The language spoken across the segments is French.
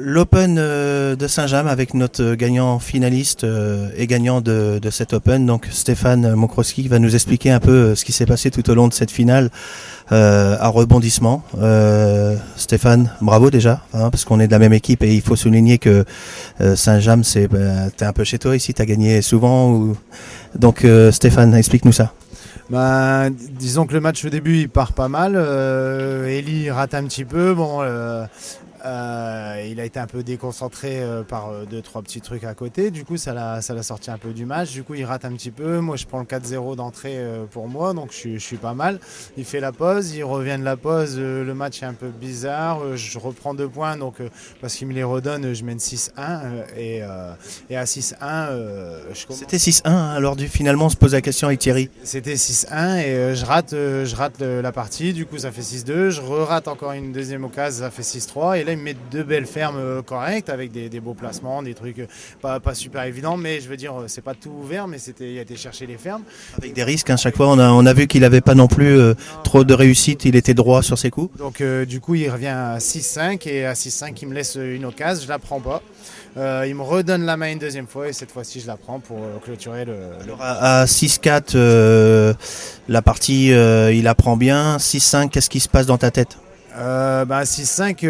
l'Open de Saint-James avec notre gagnant finaliste et gagnant de cet Open, donc Stéphane Mokrowski, va nous expliquer un peu ce qui s'est passé tout au long de cette finale à rebondissement. Stéphane, bravo déjà, hein, parce qu'on est de la même équipe et il faut souligner que Saint-James, t'es un peu chez toi ici, t'as gagné souvent. Donc Stéphane, explique-nous ça. Disons que le match au début il part pas mal. Eli rate un petit peu. Il a été un peu déconcentré par deux trois petits trucs à côté. Du coup, ça l'a sorti un peu du match. Du coup, il rate un petit peu. Moi, je prends le 4-0 d'entrée pour moi, donc je suis pas mal. Il fait la pause, il revient de la pause. Le match est un peu bizarre. Je reprends 2 points, donc parce qu'il me les redonne, je mène 6-1 et à 6-1, je commence. C'était 6-1, hein, alors finalement on se pose la question avec Thierry. C'était 6-1 et je rate la partie. Du coup, ça fait 6-2. Je re-rate encore une deuxième occasion, ça fait 6-3. Et là, il me met 2 belles fermes correctes avec des beaux placements, des trucs pas super évidents. Mais je veux dire, c'est pas tout ouvert, mais il a été chercher les fermes. Avec des risques, hein, chaque fois on a vu qu'il n'avait pas non plus trop de réussite, il était droit sur ses coups. Donc du coup, il revient à 6-5 et à 6-5, il me laisse une occasion, je la prends pas. Il me redonne la main une deuxième fois et cette fois-ci, je la prends pour clôturer le... Alors à 6-4, la partie, il apprend bien. 6-5, qu'est-ce qui se passe dans ta tête? 6-5,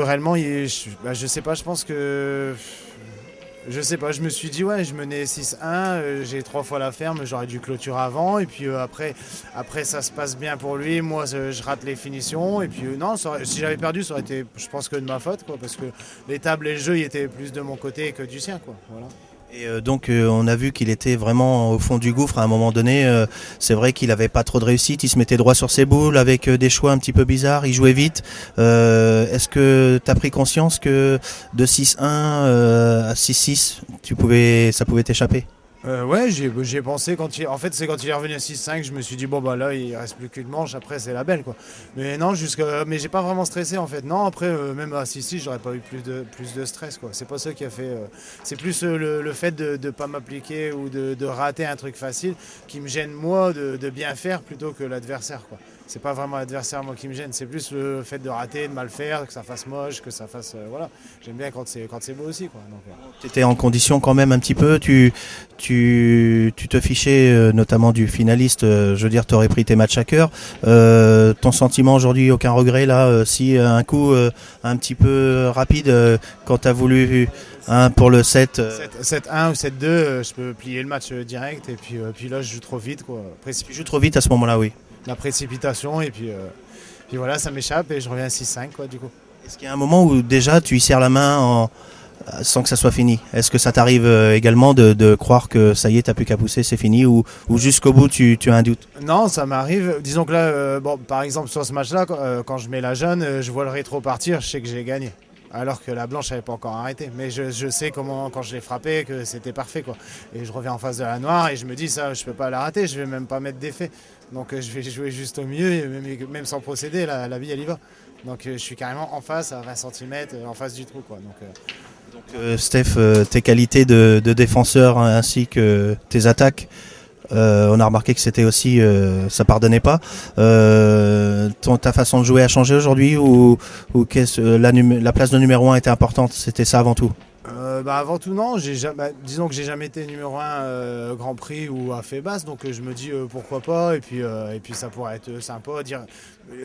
réellement, je sais pas, je pense que... Je sais pas, je me suis dit, ouais, je menais 6-1, j'ai 3 fois la ferme, j'aurais dû clôturer avant. Et puis après, ça se passe bien pour lui. Moi, je rate les finitions. Et puis, non, si j'avais perdu, ça aurait été, je pense, que de ma faute, quoi, parce que les tables et le jeu, ils étaient plus de mon côté que du sien, quoi. Voilà. Et donc on a vu qu'il était vraiment au fond du gouffre à un moment donné. C'est vrai qu'il n'avait pas trop de réussite, il se mettait droit sur ses boules avec des choix un petit peu bizarres, il jouait vite. Est-ce que tu as pris conscience que de 6-1 à 6-6, ça pouvait t'échapper? Ouais, j'y ai pensé en fait, c'est quand il est revenu à 6-5, je me suis dit bon bah là il reste plus qu'une manche, après c'est la belle quoi. Mais non, mais j'ai pas vraiment stressé en fait. Non, après même à 6-6, j'aurais pas eu plus de stress quoi. C'est pas ça qui a fait c'est plus le fait de pas m'appliquer ou de rater un truc facile qui me gêne moi de bien faire plutôt que l'adversaire quoi. C'est pas vraiment l'adversaire moi qui me gêne, c'est plus le fait de rater, de mal faire, que ça fasse moche, que ça fasse voilà. J'aime bien quand c'est beau aussi quoi. Tu étais en condition quand même un petit peu, tu te fichais notamment du finaliste, je veux dire tu aurais pris tes matchs à cœur. Ton sentiment aujourd'hui, aucun regret là, si un coup un petit peu rapide quand tu as voulu pour le 7 7-1 ou 7-2, je peux plier le match direct et puis là je joue trop vite quoi. Tu joues trop vite à ce moment-là, oui. La précipitation et puis voilà, ça m'échappe et je reviens à 6-5 quoi du coup. Est-ce qu'il y a un moment où déjà tu y serres la main sans que ça soit fini? Est-ce que ça t'arrive également de croire que ça y est, t'as plus qu'à pousser, c'est fini, ou jusqu'au bout tu as un doute? Non, ça m'arrive. Disons que là, par exemple sur ce match-là, quand je mets la jaune, je vois le rétro partir, je sais que j'ai gagné. Alors que la blanche n'avait pas encore arrêté. Mais je sais comment, quand je l'ai frappé, que c'était parfait quoi. Et je reviens en face de la noire et je me dis ça, je peux pas la rater, je vais même pas mettre d'effet. Donc je vais jouer juste au milieu, et même sans procéder, la bille elle y va. Donc je suis carrément en face, à 20 cm, en face du trou quoi. Donc Steph, tes qualités de défenseur ainsi que tes attaques, on a remarqué que c'était aussi, ça pardonnait pas. Ta façon de jouer a changé aujourd'hui ou la place de numéro 1 était importante, c'était ça avant tout? Avant tout non, disons que j'ai jamais été numéro 1 Grand Prix ou à fait basse, donc je me dis pourquoi pas, et puis ça pourrait être sympa.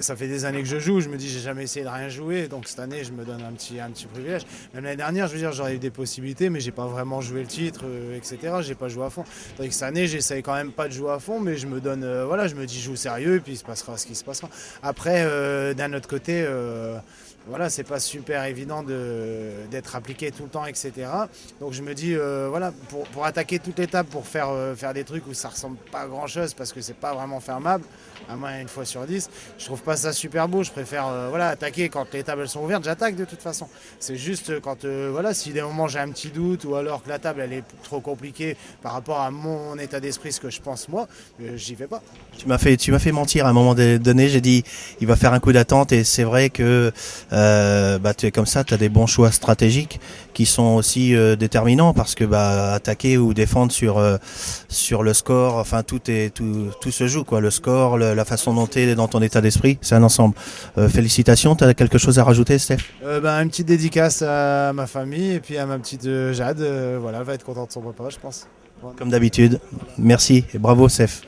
Ça fait des années que je joue, je me dis j'ai jamais essayé de rien jouer, donc cette année je me donne un petit privilège. Même l'année dernière, je veux dire, j'aurais eu des possibilités, mais j'ai pas vraiment joué le titre, etc. J'ai pas joué à fond. Tandis que cette année, j'essaye quand même pas de jouer à fond, mais je me donne, je me dis je joue sérieux, et puis il se passera ce qui se passera. Après, d'un autre côté, voilà, c'est pas super évident d'être appliqué tout le temps, etc. Donc je me dis, pour attaquer toute l'étape, pour faire des trucs où ça ressemble pas à grand chose, parce que c'est pas vraiment fermable, à moins une fois sur 10, je trouve pas ça super beau. Je préfère attaquer quand les tables sont ouvertes, j'attaque de toute façon. C'est juste quand, si des moments j'ai un petit doute, ou alors que la table elle est trop compliquée par rapport à mon état d'esprit, ce que je pense moi, j'y vais pas. Tu m'as fait mentir à un moment donné, j'ai dit il va faire un coup d'attente, et c'est vrai que Tu es comme ça, tu as des bons choix stratégiques qui sont aussi déterminants parce que attaquer ou défendre sur le score, enfin tout se joue quoi, le score, la façon dont tu es dans ton état d'esprit, c'est un ensemble. Félicitations, tu as quelque chose à rajouter, Steph? Une petite dédicace à ma famille et puis à ma petite Jade, voilà, elle va être contente de son repas, je pense. Comme d'habitude. Merci et bravo, Steph.